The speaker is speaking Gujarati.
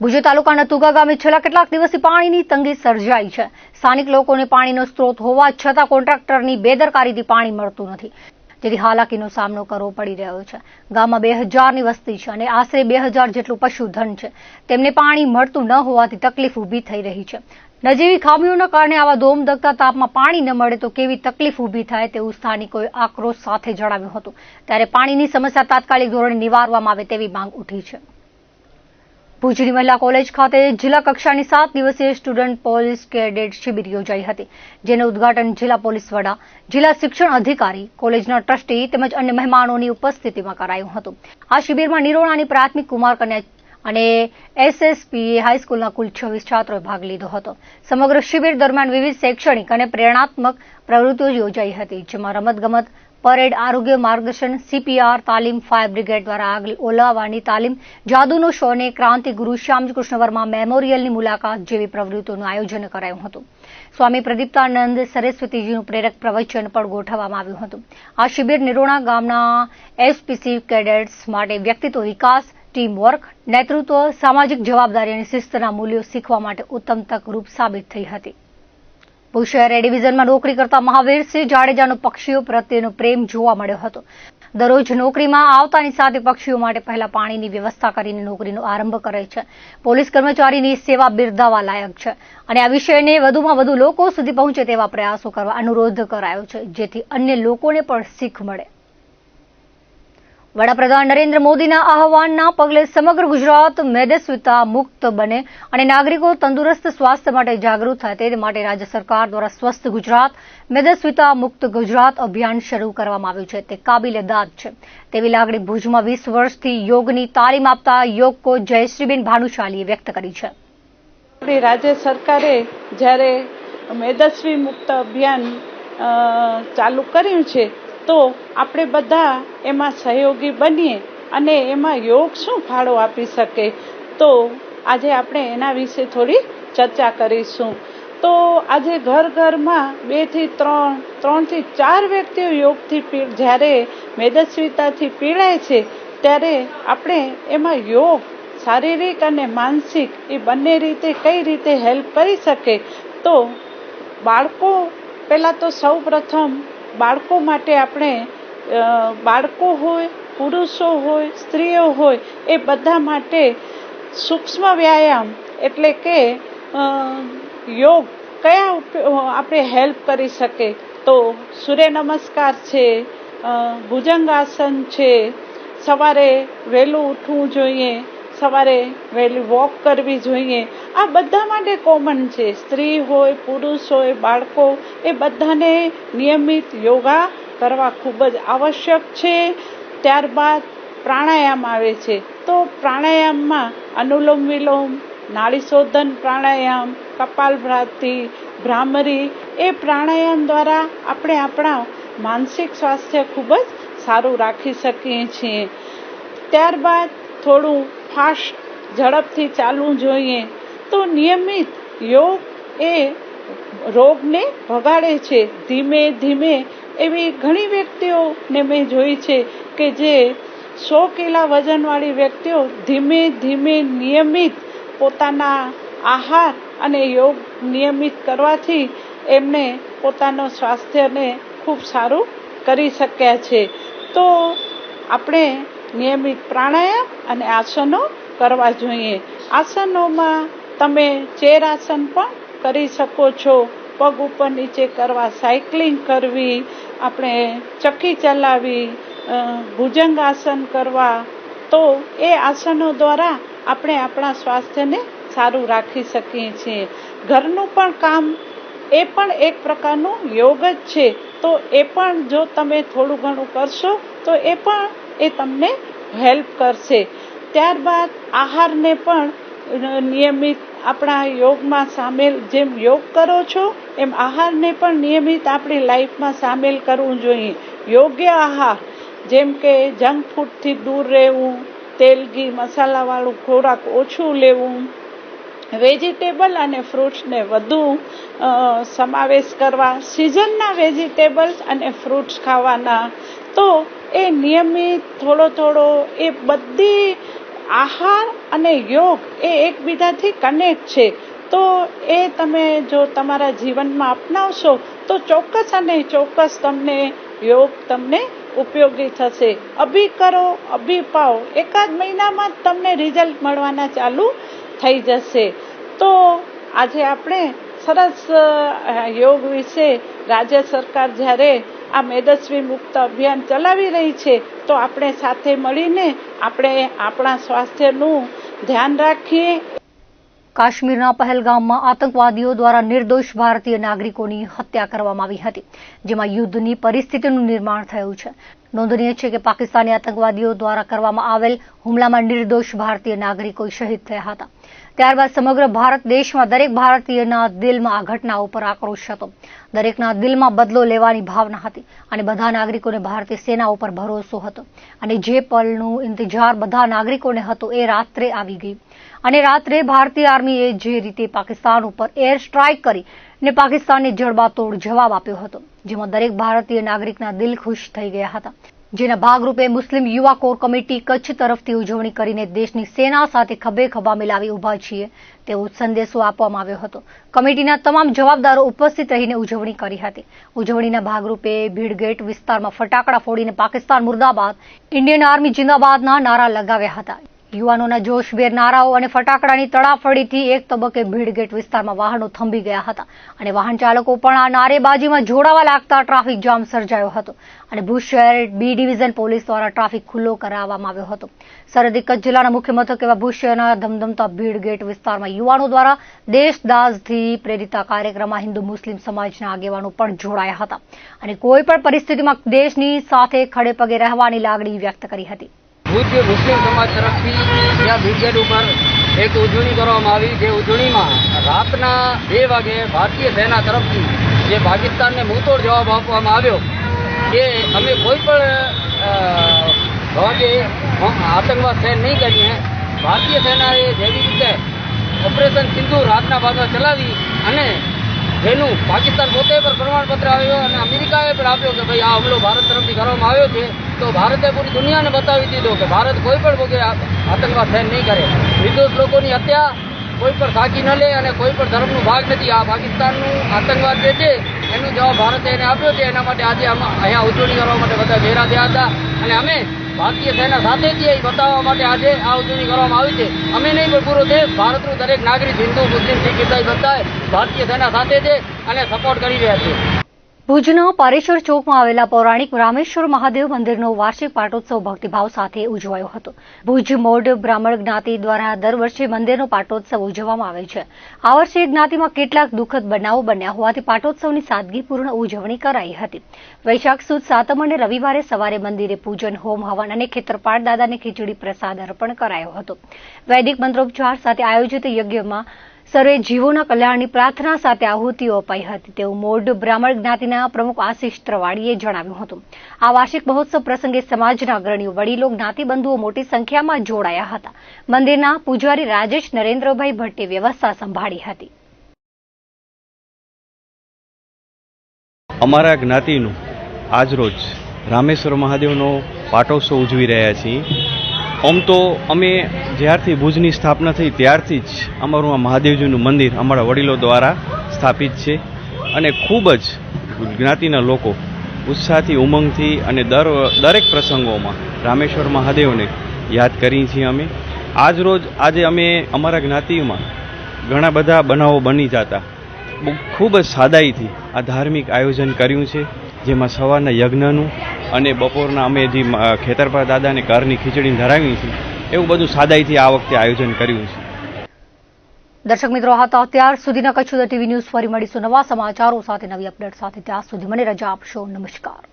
ભુજ તાલુકાના તુગા ગામે છેલ્લા કેટલાક દિવસથી પાણીની તંગી સર્જાઈ છે। સ્થાનિક લોકોને પાણીનો સ્ત્રોત હોવા છતાં કોન્ટ્રાક્ટરની બેદરકારીથી પાણી મળતું નથી, જેથી હાલાકીનો સામનો કરવો પડી રહ્યો છે। ગામમાં 2000ની વસ્તી છે અને આશરે 2000 જેટલું પશુધન છે। તેમને પાણી મળતું ન હોવાથી તકલીફ ઊભી થઈ રહી છે। નજીવી ખામીઓના કારણે આવા ધોમધખતા તાપમાં પાણી ન મળે તો કેવી તકલીફ ઊભી થાય તેવું સ્થાનિકોએ આક્રોશ સાથે જણાવ્યું હતું। ત્યારે પાણીની સમસ્યા તાત્કાલિક ધોરણે નિવારવામાં આવે તેવી માંગ ઉઠી છે। ભુજની મહિલા કોલેજ ખાતે જિલ્લા કક્ષાની 7 દિવસીય સ્ટુડન્ટ પોલીસ કેડેટ શિબિર યોજાઈ હતી, જેનું ઉદ્ઘાટન જિલ્લા પોલીસ વડા, જિલ્લા શિક્ષણ અધિકારી, કોલેજના ટ્રસ્ટી તેમજ અન્ય મહેમાનોની ઉપસ્થિતિમાં કરાયું હતું। આ શિબિરમાં નિરોણાની પ્રાથમિક કુમાર કન્યા અને એસએસપી હાઈસ્કૂલના કુલ 26 છાત્રોએ ભાગ લીધો હતો। સમગ્ર શિબિર દરમિયાન વિવિધ શૈક્ષણિક અને પ્રેરણાત્મક પ્રવૃત્તિઓ યોજાઈ હતી, જેમાં રમતગમત, પરેડ, આરોગ્ય માર્ગદર્શન, CPR તાલીમ, ફાયર બ્રિગેડ દ્વારા આગ ઓલવવાની તાલીમ, જાદુનો શો અને ક્રાંતિગુરુ શ્યામજી કૃષ્ણ વર્મા મેમોરિયલની મુલાકાત જેવી પ્રવૃત્તિઓનું આયોજન કરાયું હતું। સ્વામી પ્રદીપ્તાનંદ સરસ્વતીજીનું પ્રેરક પ્રવચન પણ ગોઠવવામાં આવ્યું હતું। આ શિબિર નિરોણા ગામના SPC કેડેટ્સ માટે વ્યક્તિત્વ વિકાસ, ટીમ વર્ક, નેતૃત્વ, સામાજિક જવાબદારી અને શિસ્તના મૂલ્યો શીખવા માટે ઉત્તમ તકરૂપ સાબિત થઈ હતી। ભુજ શહેર એ ડિવિઝનમાં નોકરી કરતા મહાવીરસિંહ જાડેજાનો પક્ષીઓ પ્રત્યેનો પ્રેમ જોવા મળ્યો હતો। દરરોજ નોકરીમાં આવતાની સાથે પક્ષીઓ માટે પહેલા પાણીની વ્યવસ્થા કરીને નોકરીનો આરંભ કરે છે। પોલીસ કર્મચારીની સેવા બિરદાવવા લાયક છે અને આ વિષયને વધુમાં વધુ લોકો સુધી પહોંચે તેવા પ્રયાસો કરવા અનુરોધ કરાયો છે, જેથી અન્ય લોકોને પણ શીખ મળે। વડાપ્રધાન નરેન્દ્ર મોદીના આહવાનના પગલે સમગ્ર ગુજરાત મેદસ્વીતા મુક્ત બને અને નાગરિકો તંદુરસ્ત સ્વાસ્થ્ય માટે જાગૃત થાય તે માટે રાજ્ય સરકાર દ્વારા સ્વસ્થ ગુજરાત, મેદસ્વીતા મુક્ત ગુજરાત અભિયાન શરૂ કરવામાં આવ્યું છે। તે કાબિલે દાદ છે તેવી લાગણી ભુજમાં 20 વર્ષથી યોગની તાલીમ આપતા યોગ કોચ જયશ્રીબેન ભાનુશાલીએ વ્યક્ત કરી છે। આપણી રાજ્ય સરકારે જ્યારે મેદસ્વી મુક્ત અભિયાન ચાલુ કર્યું છે તો આપણે બધા એમાં સહયોગી બનીએ અને એમાં યોગ શું ફાળો આપી શકે, તો આજે આપણે એના વિશે થોડી ચર્ચા કરીશું। તો આજે ઘરમાં 2 થી 3, 3 થી 4 વ્યક્તિઓ યોગથી જ્યારે મેદસ્વીતાથી પીડાય છે ત્યારે આપણે એમાં યોગ શારીરિક અને માનસિક એ બંને રીતે કઈ રીતે હેલ્પ કરી શકે, તો બાળકો પહેલાં તો સૌ પ્રથમ બાળકો માટે આપણે બાળકો હોય, પુરુષો હોય, સ્ત્રીઓ હોય એ બધા માટે સૂક્ષ્મ વ્યાયામ એટલે કે યોગ કયા આપણે હેલ્પ કરી શકે, તો સૂર્ય નમસ્કાર છે, ભુજંગાસન છે, સવારે વહેલું ઉઠવું જોઈએ, સવારે વહેલી વોક કરવી જોઈએ। આ બધા માટે કોમન છે, સ્ત્રી હોય, પુરુષ હોય, બાળકો એ બધાને નિયમિત યોગા કરવા ખૂબ જ આવશ્યક છે। ત્યારબાદ પ્રાણાયામ આવે છે, તો પ્રાણાયામમાં અનુલોમ વિલોમ, નાડી શોધન પ્રાણાયામ, કપાલભાતિ, ભ્રામરી એ પ્રાણાયામ દ્વારા આપણે આપણા માનસિક સ્વાસ્થ્ય ખૂબ જ સારું રાખી શકીએ છીએ। ત્યારબાદ થોડું ફાસ્ટ ઝડપથી ચાલવું જોઈએ। તો નિયમિત યોગ એ રોગને ભગાડે છે ધીમે ધીમે। એવી ઘણી વ્યક્તિઓને મેં જોઈ છે કે જે 100 કિલા વજનવાળી વ્યક્તિઓ ધીમે ધીમે નિયમિત પોતાના આહાર અને યોગ નિયમિત કરવાથી એમને પોતાનો સ્વાસ્થ્યને ખૂબ સારું કરી શક્યા છે। તો આપણે નિયમિત પ્રાણાયામ અને આસનો કરવા જોઈએ। આસનોમાં તમે ચેર આસન પણ કરી શકો છો, પગ ઉપર નીચે કરવા, સાયકલિંગ કરવી, આપણે ચક્કી ચલાવી, ભુજંગાસન કરવા, તો એ આસનો દ્વારા આપણે આપણા સ્વાસ્થ્યને સારું રાખી શકીએ છીએ। ઘરનું પણ કામ એ પણ એક પ્રકારનું યોગ જ છે, તો એ પણ જો તમે થોડું ઘણું કરશો તો એ પણ એ તમને હેલ્પ કરશે। ત્યારબાદ આહારને પણ નિયમિત આપણા યોગમાં સામેલ, જેમ યોગ કરો છો એમ આહારને પણ નિયમિત આપણી લાઈફમાં સામેલ કરવું જોઈએ। યોગ્ય આહાર જેમ કે જંક ફૂડથી દૂર રહેવું, તેલ, ઘી, મસાલાવાળું ખોરાક ઓછું લેવું, વેજીટેબલ અને ફ્રૂટ્સને વધુ સમાવેશ કરવા, સિઝનના વેજીટેબલ્સ અને ફ્રૂટ્સ ખાવાના, તો એ નિયમિત થોડો એ બધી આહાર અને યોગ એ એકબીજાથી કનેક્ટ છે. તો એ તમે જો તમારા જીવનમાં અપનાવશો તો ચોક્કસ અને ચોક્કસ તમને યોગ તમને ઉપયોગી થશે. અભી કરો અભી પાઓ, એકાદ મહિનામાં જ તમને રિઝલ્ટ મળવાના ચાલુ થઈ જશે. તો આજે આપણે સરસ યોગ વિશે રાજ્ય સરકાર જ્યારે આ મેદસ્વી મુક્ત અભિયાન ચલાવી રહી છે તો આપણે સાથે મળીને આપણે આપણા સ્વાસ્થ્યનું ધ્યાન રાખીએ. કાશ્મીરના પહેલગામમાં આતંકવાદીઓ દ્વારા નિર્દોષ ભારતીય નાગરિકોની હત્યા કરવામાં આવી હતી, જેમાં યુદ્ધની પરિસ્થિતિનું નિર્માણ થયું છે. નોંધનીય છે કે પાકિસ્તાની આતંકવાદીઓ દ્વારા કરવામાં આવેલ હુમલામાં નિર્દોષ ભારતીય નાગરિકો શહીદ થયા હતા. ત્યારબાદ સમગ્ર ભારત દેશમાં દરેક ભારતીયના દિલમાં આ ઘટના ઉપર આક્રોશ હતો. દરેકના દિલમાં બદલો લેવાની ભાવના હતી અને બધા નાગરિકોને ભારતીય સેના ઉપર ભરોસો હતો. અને જે પલનું ઇંતજાર બધા નાગરિકોને હતો એ રાત્રે આવી ગઈ. અને રાત્રે ભારતીય આર્મીએ જે રીતે પાકિસ્તાન ઉપર એર સ્ટ્રાઇક કરી ને પાકિસ્તાનને જડબાતોડ જવાબ આપ્યો હતો, જેમાં દરેક ભારતીય નાગરિકના દિલ ખુશ થઈ ગયા હતા. જેના ભાગરૂપે મુસ્લિમ યુવા કોર કમિટી કચ્છ તરફથી ઉજવણી કરીને દેશની સેના સાથે ખભે ખભા મિલાવી ઉભા છીએ તેવો સંદેશો આપવામાં આવ્યો હતો. કમિટીના તમામ જવાબદારો ઉપસ્થિત રહીને ઉજવણી કરી હતી. ઉજવણીના ભાગરૂપે ભીડગેટ વિસ્તારમાં ફટાકડા ફોડીને પાકિસ્તાન મુર્દાબાદ, ઇન્ડિયન આર્મી જિંદાબાદના નારા લગાવ્યા હતા. યુવાનોના જોશભેર નારાઓ અને ફટાકડાની તડાફડીથી એક તબક્કે ભીડગેટ વિસ્તારમાં વાહનો થંભી ગયા હતા અને વાહન ચાલકો પણ આ નારેબાજીમાં જોડાવા લાગતા ટ્રાફિક જામ સર્જાયો હતો અને ભુજ શહેર બી ડિવિઝન પોલીસ દ્વારા ટ્રાફિક ખુલ્લો કરાવવામાં આવ્યો હતો. સરહદી કચ્છ જિલ્લાના મુખ્ય મથક એવા ભુજ શહેરના ધમધમતા ભીડગેટ વિસ્તારમાં યુવાનો દ્વારા દેશદાઝથી પ્રેરિત કાર્યક્રમમાં હિન્દુ મુસ્લિમ સમાજના આગેવાનો પણ જોડાયા હતા અને કોઈ પણ પરિસ્થિતિમાં દેશની સાથે ખડે પગે રહેવાની લાગણી વ્યક્ત કરી હતી. ભુજ મુસ્લિમ સમાજ તરફથી ત્યાં ભીડગેટ ઉપર એક ઉજવણી કરવામાં આવી, જે ઉજવણીમાં રાતના 2 વાગે ભારતીય સેના તરફથી જે પાકિસ્તાનને મુંહતોડ જવાબ આપવામાં આવ્યો કે અમે કોઈ પણ ભાગે આતંકવાદ સહન નહીં કરીએ. ભારતીય સેનાએ જેવી રીતે ઓપરેશન સિંધુ રાતના ભાગમાં ચલાવી અને જેનું પાકિસ્તાન પોતે પર પ્રમાણપત્ર આવ્યો અને અમેરિકાએ પણ આપ્યો કે ભાઈ આ હુમલો ભારત તરફથી કરવામાં આવ્યો છે, તો ભારતે પૂરી દુનિયાને બતાવી દીધો કે ભારત કોઈ પણ વગેરે આતંકવાદ સહન નહીં કરે. નિર્દોષ લોકોની હત્યા કોઈ પણ સાચી ન લે અને કોઈ પણ ધર્મનો ભાગ નથી. આ પાકિસ્તાનનું આતંકવાદ જે છે એનો જવાબ ભારતે એને આપ્યો છે. એના માટે આજે અહીંયા ઉજવણી કરવા માટે બધા ભેગા થયા હતા અને અમે ભારતીય સેના સાથે છીએ એ બતાવવા માટે આજે આ ઉજવણી કરવામાં આવી છે. અમે નહીં પણ પૂરો દેશ, ભારતનું દરેક નાગરિક, હિન્દુ મુસ્લિમ શીખ ઈસાઈ બધા ભારતીય સેના સાથે છે અને સપોર્ટ કરી રહ્યા છે. ભુજના પારેશ્વર ચોકમાં આવેલા પૌરાણિક રામેશ્વર મહાદેવ મંદિરનો વાર્ષિક પાટોત્સવ ભક્તિભાવ સાથે ઉજવાયો હતો. ભુજ મોડ બ્રાહ્મણ જ્ઞાતિ દ્વારા દર વર્ષે મંદિરનો પાટોત્સવ ઉજવવામાં આવે છે. આ વર્ષે જ્ઞાતિમાં કેટલાક દુઃખદ બનાવો બન્યા હોવાથી પાટોત્સવની સાદગીપૂર્ણ ઉજવણી કરાઈ હતી. વૈશાખ સુદ સાતમ અને રવિવારે સવારે મંદિરે પૂજન, હોમ હવન અને ખેતરપાળ દાદાને ખીચડી પ્રસાદ અર્પણ કરાયો હતો. વૈદિક મંત્રોપચાર સાથે આયોજિત યજ્ઞમાં સર્વે જીવોના કલ્યાણની પ્રાર્થના સાથે આહુતિઓ અપાઈ હતી તેવું મોડ બ્રાહ્મણ જ્ઞાતિના પ્રમુખ આશિષ ત્રવાડીએ જણાવ્યું હતું. આ વાર્ષિક મહોત્સવ પ્રસંગે સમાજના અગ્રણીઓ, વડીલો, જ્ઞાતિબંધુઓ મોટી સંખ્યામાં જોડાયા હતા. મંદિરના પૂજારી રાજેશ નરેન્દ્રભાઈ ભટ્ટે વ્યવસ્થા સંભાળી હતી. અમારા જ્ઞાતિનું આજરોજ રામેશ્વર મહાદેવનો પાટોત્સવ ઉજવી રહ્યા છીએ. આમ તો અમે જ્યારથી ભુજની સ્થાપના થઈ ત્યારથી જ અમારું આ મહાદેવજીનું મંદિર અમારા વડીલો દ્વારા સ્થાપિત છે અને ખૂબ જ જ્ઞાતિના લોકો ઉત્સાહથી, ઉમંગથી અને દરેક પ્રસંગોમાં રામેશ્વર મહાદેવને યાદ કરીએ છીએ. અમે આજે અમે અમારા જ્ઞાતિમાં ઘણા બધા બનાવો બની જતા ખૂબ જ સાદાઈથી આ ધાર્મિક આયોજન કર્યું છે, જેમાં સવારના યજ્ઞનું અને બપોરના અમે જે ખેતરપા દાદાને ઘરની ખીચડી ધરાવી છે એવું બધું સાદાઈથી આ વખતે આયોજન કર્યું છે. દર્શક મિત્રો, હતા અત્યાર સુધીના કચ્છ ટીવી ન્યૂઝ. ફરી મળીશું નવા સમાચારો સાથે, નવી અપડેટ સાથે. ત્યાં સુધી મને રજા આપશો. નમસ્કાર.